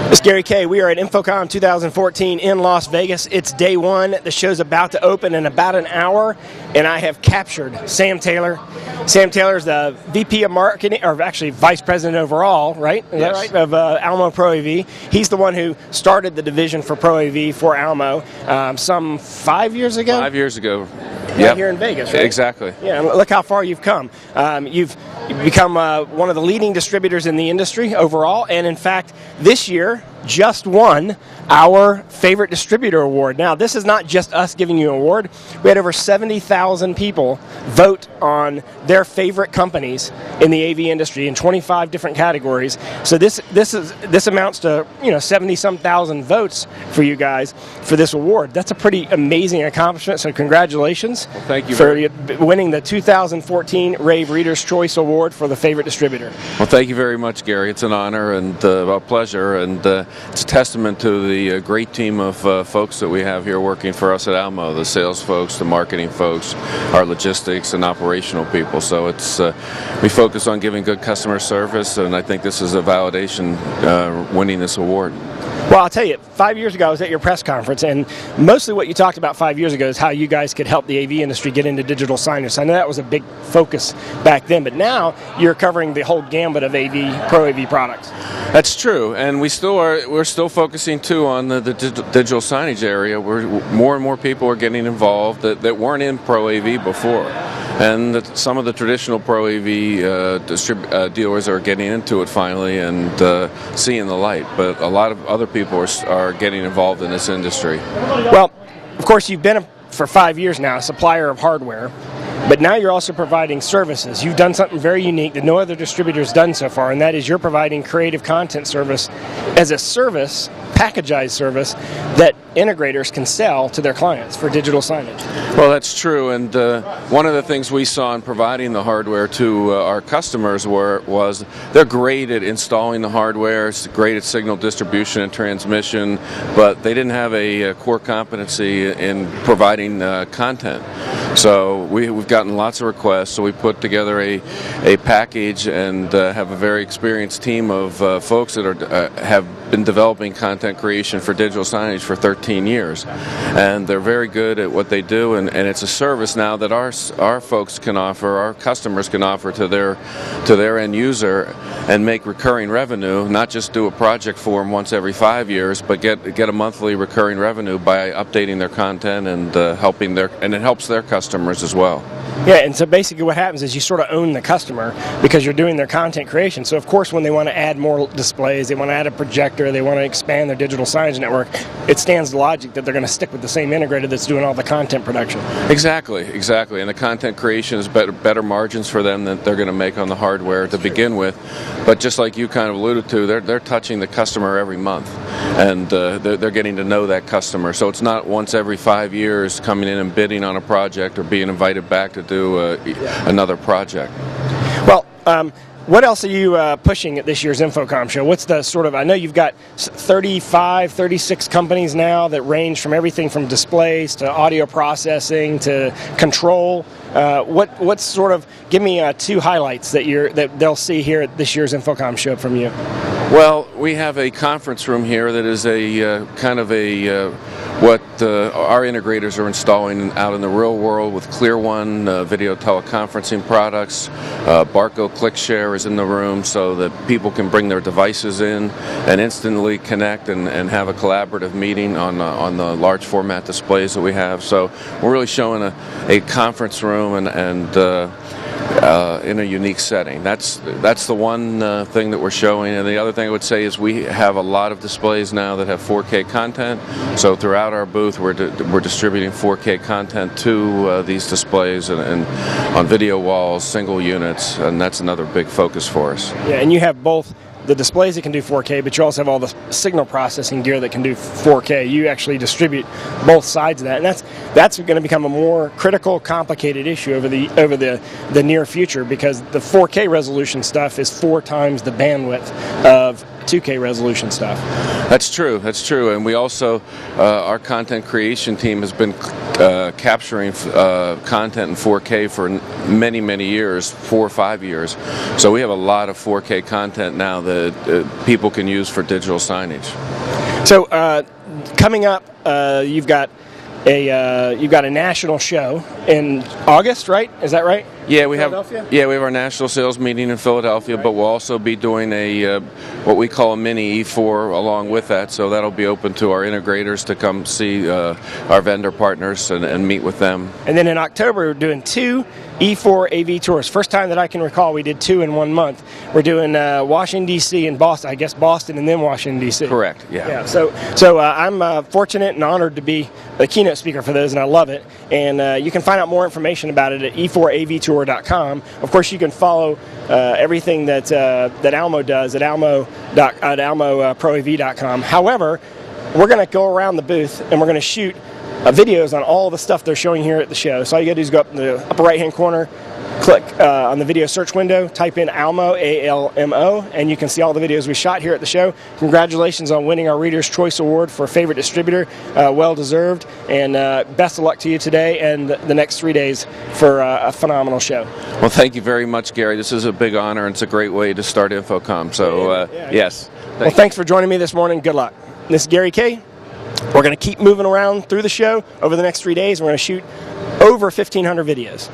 It's Gary Kayye. We are at InfoComm 2014 in Las Vegas. It's day one. The show's about to open in about an hour, and I have captured Sam Taylor. Sam Taylor is the VP of Marketing, or actually Vice President overall, right? Is that right? Of ALMO Pro AV. He's the one who started the division for Pro AV for ALMO some 5 years ago? 5 years ago. Right here in Vegas, right? Exactly. Yeah, look how far you've come. You've become one of the leading distributors in the industry overall, and in fact, this year just won our Favorite Distributor Award. Now, this is not just us giving you an award. We had over 70,000 people vote on their favorite companies in the AV industry in 25 different categories. So this amounts to 70-some thousand votes for you guys for this award. That's a pretty amazing accomplishment. So congratulations. Well, thank you for winning the 2014 Rave Reader's Choice Award for the Favorite Distributor. Well, thank you very much, Gary. It's an honor and a pleasure, and it's a testament to the great team of folks that we have here working for us at ALMO, the sales folks, the marketing folks, our logistics and operational people. So it's we focus on giving good customer service, and I think this is a validation winning this award. Well, I'll tell you, 5 years ago I was at your press conference, and mostly what you talked about 5 years ago is how you guys could help the AV industry get into digital signage. I know that was a big focus back then, but now you're covering the whole gambit of Pro AV products. That's true, and we're still focusing too on the digital signage area, where more and more people are getting involved that weren't in Pro AV before. And some of the traditional Pro AV dealers are getting into it finally and seeing the light. But a lot of other people are getting involved in this industry. Well, of course, you've been for 5 years now a supplier of hardware, but now you're also providing services. You've done something very unique that no other distributor's done so far, and that is you're providing creative content service as a service, packagized service, that integrators can sell to their clients for digital signage. Well, that's true, and one of the things we saw in providing the hardware to our customers was they're great at installing the hardware, it's great at signal distribution and transmission, but they didn't have a core competency in providing content. So we've gotten lots of requests, so we put together a package and have a very experienced team of folks that have been developing content creation for digital signage for 13 years. And they're very good at what they do, and it's a service now that our folks can offer, our customers can offer to their end user and make recurring revenue, not just do a project for them once every 5 years, but get a monthly recurring revenue by updating their content and and it helps their customers as well. Yeah, and so basically what happens is you sort of own the customer because you're doing their content creation. So of course when they want to add more displays, they want to add a projector, they want to expand their digital signage network, it stands to logic that they're going to stick with the same integrator that's doing all the content production. Exactly. And the content creation is better margins for them than they're going to make on the hardware to begin with. But just like you kind of alluded to, they're touching the customer every month, and they're getting to know that customer. So it's not once every 5 years coming in and bidding on a project or being invited back to do another project. Well, what else are you pushing at this year's InfoComm show? What's the sort of, I know you've got 35, 36 companies now that range from everything from displays to audio processing to control. What's sort of, give me two highlights that they'll see here at this year's InfoComm show from you. Well, we have a conference room here that is a kind of what our integrators are installing out in the real world with Clear One video teleconferencing products. Barco ClickShare is in the room so that people can bring their devices in and instantly connect and have a collaborative meeting on the large format displays that we have. So we're really showing a conference room and in a unique setting. That's the one thing that we're showing. And the other thing I would say is we have a lot of displays now that have 4K content. So throughout our booth, we're distributing 4K content to these displays and on video walls, single units, and that's another big focus for us. Yeah, and you have both the displays that can do 4K, but you also have all the signal processing gear that can do 4K. You actually distribute both sides of that, and that's going to become a more critical, complicated issue over the near future, because the 4K resolution stuff is 4 times the bandwidth of 2K resolution stuff. That's true. That's true. And we also, our content creation team has been capturing content in 4K for many, many years, 4 or 5 years. So we have a lot of 4K content now that people can use for digital signage. So coming up, you've got a national show in August, right? Is that right? Yeah, we have our national sales meeting in Philadelphia, but we'll also be doing a what we call a mini E4 along with that. So that'll be open to our integrators to come see our vendor partners and meet with them. And then in October, we're doing 2 E4 AV tours. First time that I can recall we did 2 in 1 month. We're doing Washington, D.C. and Boston. I guess Boston and then Washington, D.C. Correct, yeah. So I'm fortunate and honored to be the keynote speaker for those, and I love it. And you can find out more information about it at e4avtour.com. Of course, you can follow everything that ALMO does at almoproav.com. However, we're going to go around the booth and we're going to shoot videos on all the stuff they're showing here at the show. So all you got to do is go up in the upper right-hand corner, click on the video search window, type in ALMO, A-L-M-O, and you can see all the videos we shot here at the show. Congratulations on winning our Reader's Choice Award for Favorite Distributor. Well deserved, and best of luck to you today and the next 3 days for a phenomenal show. Well, thank you very much, Gary. This is a big honor, and it's a great way to start InfoComm. So, yes. Well, thanks for joining me this morning. Good luck. This is Gary Kayye. We're going to keep moving around through the show over the next 3 days. We're going to shoot over 1,500 videos.